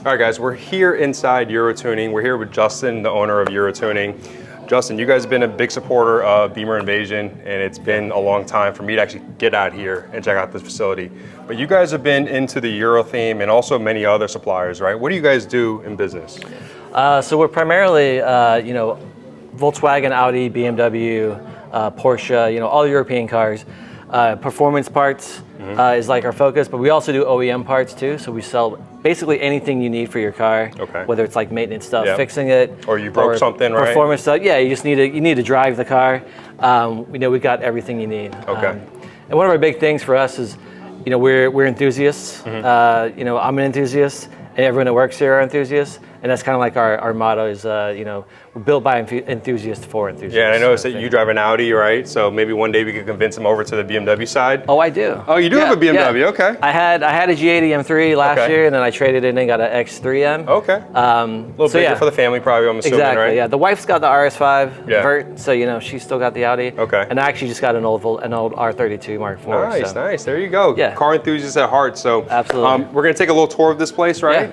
All right, guys, we're here inside Uro Tuning. We're here with Justin, the owner of Uro Tuning. Justin, you guys have been a big supporter of Beamer Invasion, and it's been a long time for me to actually get out here and check out this facility. But you guys have been into the Euro theme and also many other suppliers, right? What do you guys do in business? So we're primarily, Volkswagen, Audi, BMW, Porsche, all the European cars. Performance parts is like our focus, but we also do OEM parts too. So we sell basically anything you need for your car, whether it's like maintenance stuff, fixing it, or you broke something, right? Performance stuff. Yeah, you need to drive the car. We got everything you need. Okay. And one of our big things for us is, we're enthusiasts. I'm an enthusiast, and everyone that works here are enthusiasts. And that's kind of like our motto is, we're built by enthusiasts for enthusiasts. Yeah, and I noticed that you drive an Audi, right? So maybe one day we could convince him over to the BMW side. Oh, I do. Oh, you do have a BMW, okay. I had a G80 M3 last year, and then I traded in and got an X3M. Okay. A little bigger for the family, probably, I'm assuming, exactly, right? Yeah. The wife's got the RS5 Vert, so she's still got the Audi. Okay. And I actually just got an old R32 Mark IV. Nice, nice. There you go. Yeah. Car enthusiasts at heart. So absolutely. We're gonna take a little tour of this place, right?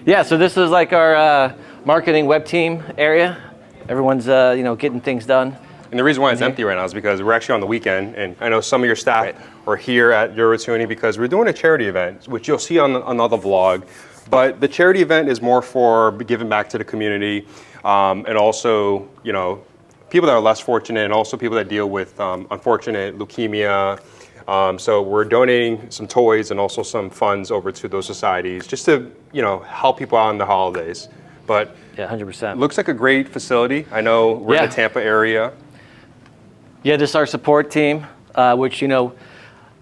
Yeah. So this is like our marketing web team area. Everyone's getting things done. And the reason why it's empty right now is because we're actually on the weekend, and I know some of your staff are here at Uro Tuning because we're doing a charity event, which you'll see on another vlog. But the charity event is more for giving back to the community, and also people that are less fortunate, and also people that deal with unfortunate leukemia. So we're donating some toys and also some funds over to those societies just to help people out in the holidays. But yeah, 100%. Looks like a great facility. I know we're in the Tampa area. Yeah, this is our support team, which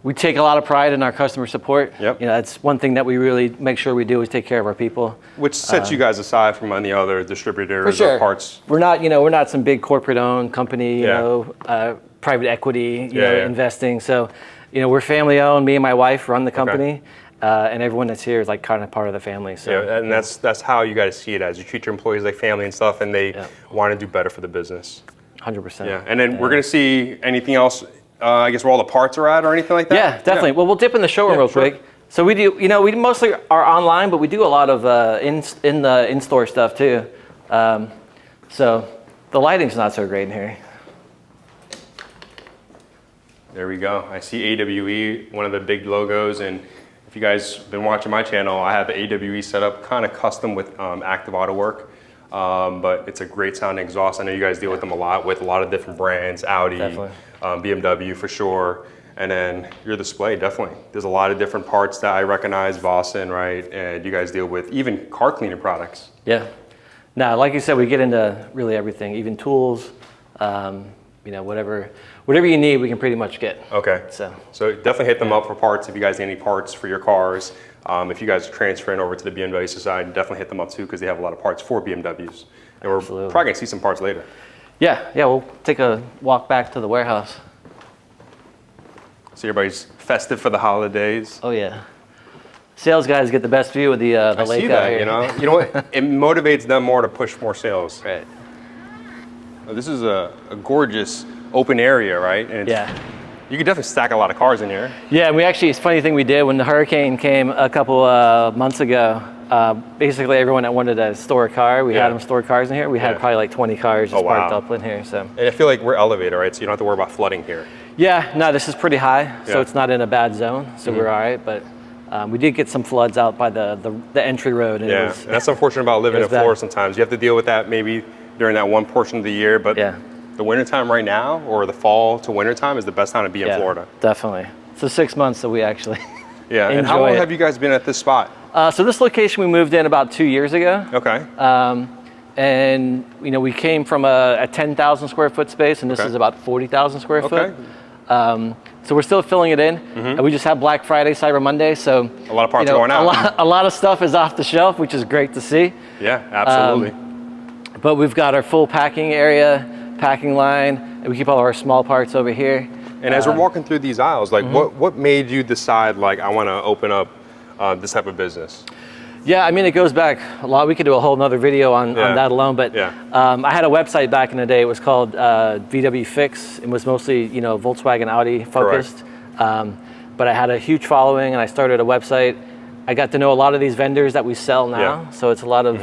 we take a lot of pride in our customer support. Yep. That's one thing that we really make sure we do is take care of our people. Which sets you guys aside from any other distributors or parts. We're not some big corporate-owned company, private equity, investing. So, we're family-owned. Me and my wife run the company. And everyone that's here is like kind of part of the family. So and that's how you guys see it as. You treat your employees like family and stuff, and they want to do better for the business. 100%. Yeah, and then we're gonna see anything else. I guess where all the parts are at, or anything like that. Yeah, definitely. Well, we'll dip in the showroom real quick. So we do, we mostly are online, but we do a lot of in-store stuff too. So the lighting's not so great in here. There we go. I see AWE, one of the big logos, and if you guys have been watching my channel, I have the AWE set up kind of custom with active auto work, but it's a great sounding exhaust. I know you guys deal with them a lot with a lot of different brands, Audi, BMW for sure, and then your display, definitely. There's a lot of different parts that I recognize, Vossen, right? And you guys deal with even car cleaning products. Yeah. Now, like you said, we get into really everything, even tools, whatever you need, we can pretty much get. Okay. So definitely hit them up for parts if you guys need any parts for your cars. If you guys are transferring over to the BMW side, definitely hit them up too because they have a lot of parts for BMWs. And we're probably gonna see some parts later. Yeah, we'll take a walk back to the warehouse. So everybody's festive for the holidays. Oh yeah. Sales guys get the best view of the lake out here. You know what? It motivates them more to push more sales. Right. This is a gorgeous open area, right? And you could definitely stack a lot of cars in here. Yeah, and it's a funny thing we did when the hurricane came a couple months ago. Basically, everyone that wanted to store a car, we had them store cars in here. We had probably like 20 cars just parked up in here. So. And I feel like we're elevated, right? So you don't have to worry about flooding here. Yeah, no, this is pretty high, so it's not in a bad zone, so we're all right. But we did get some floods out by the entry road. And and that's unfortunate about living in Florida sometimes. You have to deal with that maybe during that one portion of the year, but the wintertime right now, or the fall to wintertime, is the best time to be in Florida. Definitely. So 6 months that we actually and how long have you guys been at this spot? So this location we moved in about 2 years ago. Okay. And we came from a 10,000 square foot space, and this is about 40,000 square foot. So we're still filling it in. And we just have Black Friday, Cyber Monday, so a lot of parts going out. A lot of stuff is off the shelf, which is great to see. Yeah, absolutely. But we've got our full packing area, packing line, and we keep all of our small parts over here. And as we're walking through these aisles, like what made you decide, like, I want to open up this type of business? Yeah, I mean, it goes back a lot. We could do a whole nother video on that alone, but I had a website back in the day. It was called VW Fix. It was mostly, Volkswagen, Audi focused. But I had a huge following, and I started a website. I got to know a lot of these vendors that we sell now. Yeah. So it's a lot of,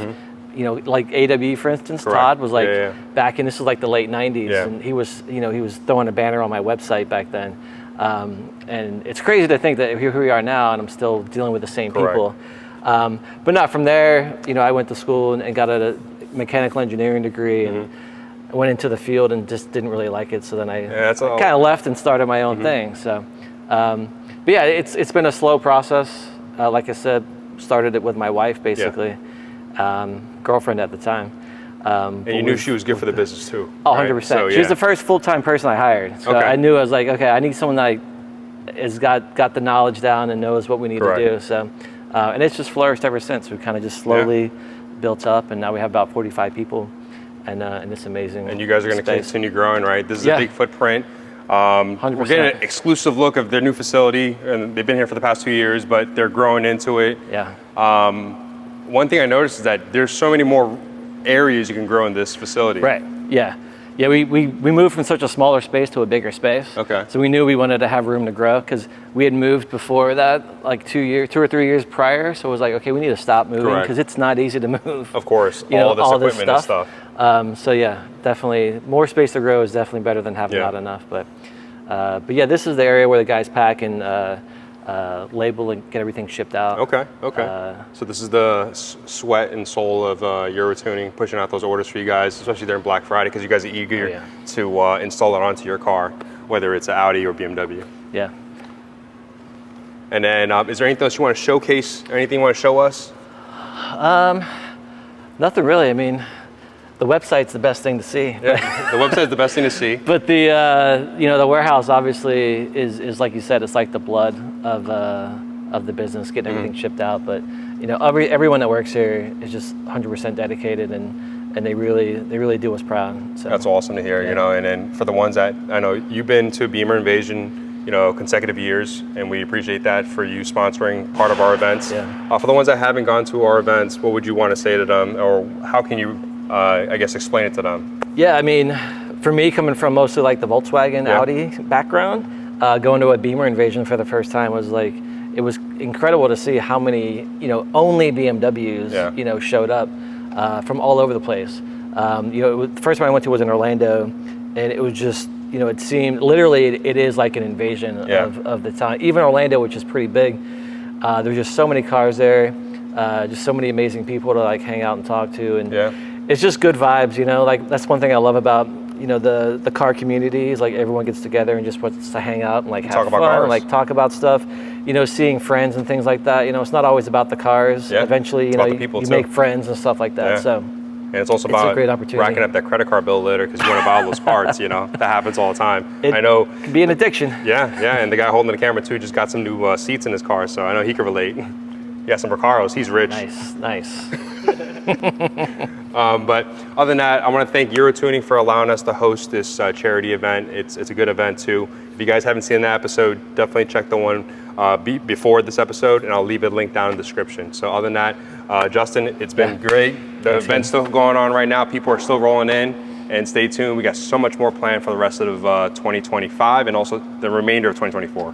you know, like AW, for instance. Correct. Todd was like back in, this was like the late 90s, Yeah. and he was, you know, he was throwing a banner on my website back then. And it's crazy to think that here we are now, and I'm still dealing with the same Correct. people. But not from there, you know, I went to school and got a mechanical engineering degree, and I went into the field and just didn't really like it. So then I kind of left and started my own thing. So, but yeah, it's been a slow process. Like I said, started it with my wife, basically, girlfriend at the time. And you knew she was good for the business too. Oh, right? 100%. So, She was the first full-time person I hired. So I knew, I was like, okay, I need someone that has got the knowledge down and knows what we need to do. So, and it's just flourished ever since. We've kind of just slowly built up, and now we have about 45 people, and it's amazing. And you guys are going to continue growing, right? This is a big footprint. 100%. We're getting an exclusive look of their new facility, and they've been here for the past 2 years, but they're growing into it. Yeah. One thing I noticed is that there's so many more areas you can grow in this facility. Right. Yeah. Yeah, we moved from such a smaller space to a bigger space. Okay. So we knew we wanted to have room to grow, because we had moved before that, like 2 or 3 years prior. So it was like, okay, we need to stop moving, because it's not easy to move. Of course, all this equipment and stuff. So yeah, definitely more space to grow is definitely better than having not enough. But yeah, this is the area where the guys pack and label and get everything shipped out. Okay. So this is the sweat and soul of UroTuning, pushing out those orders for you guys, especially during Black Friday, because you guys are eager to install it onto your car, whether it's an Audi or BMW. Yeah. And then, is there anything else you want to showcase? Anything you want to show us? Nothing really. I mean, the website's the best thing to see. Yeah, the website's the best thing to see. But the you know, the warehouse obviously is like you said, it's like the blood of the business, getting everything shipped out. But you know, everyone that works here is just 100% dedicated, and they really do us proud. So that's awesome to hear. You know, and then for the ones that I know, you've been to Beamer Invasion, you know, consecutive years, and we appreciate that for you sponsoring part of our events. Yeah. For the ones that haven't gone to our events, what would you want to say to them, or how can you, I guess, explain it to them? Yeah, I mean, for me, coming from mostly like the Volkswagen, Audi background, going to a Beamer Invasion for the first time was like, it was incredible to see how many, you know, only BMWs, you know, showed up from all over the place. You know, the first one I went to was in Orlando, and it was just, you know, it seemed literally it is like an invasion of the town. Even Orlando, which is pretty big, there's just so many cars there, just so many amazing people to like hang out and talk to, and it's just good vibes. You know, like that's one thing I love about, you know, the car community is like everyone gets together and just wants to hang out and like have fun and like talk about stuff. You know, seeing friends and things like that. You know, it's not always about the cars. Eventually, you know, you make friends and stuff like that. So. And it's also about racking up that credit card bill later, because you want to buy all those parts, you know. That happens all the time. I know. It can be an addiction. Yeah, and the guy holding the camera too just got some new seats in his car, so I know he can relate. He got some Recaros, he's rich. Nice. But other than that, I want to thank UroTuning for allowing us to host this charity event. It's a good event too. If you guys haven't seen that episode, definitely check the one before this episode, and I'll leave a link down in the description. So other than that, Justin, it's been great. The event's still going on right now. People are still rolling in, and stay tuned. We got so much more planned for the rest of 2025 and also the remainder of 2024.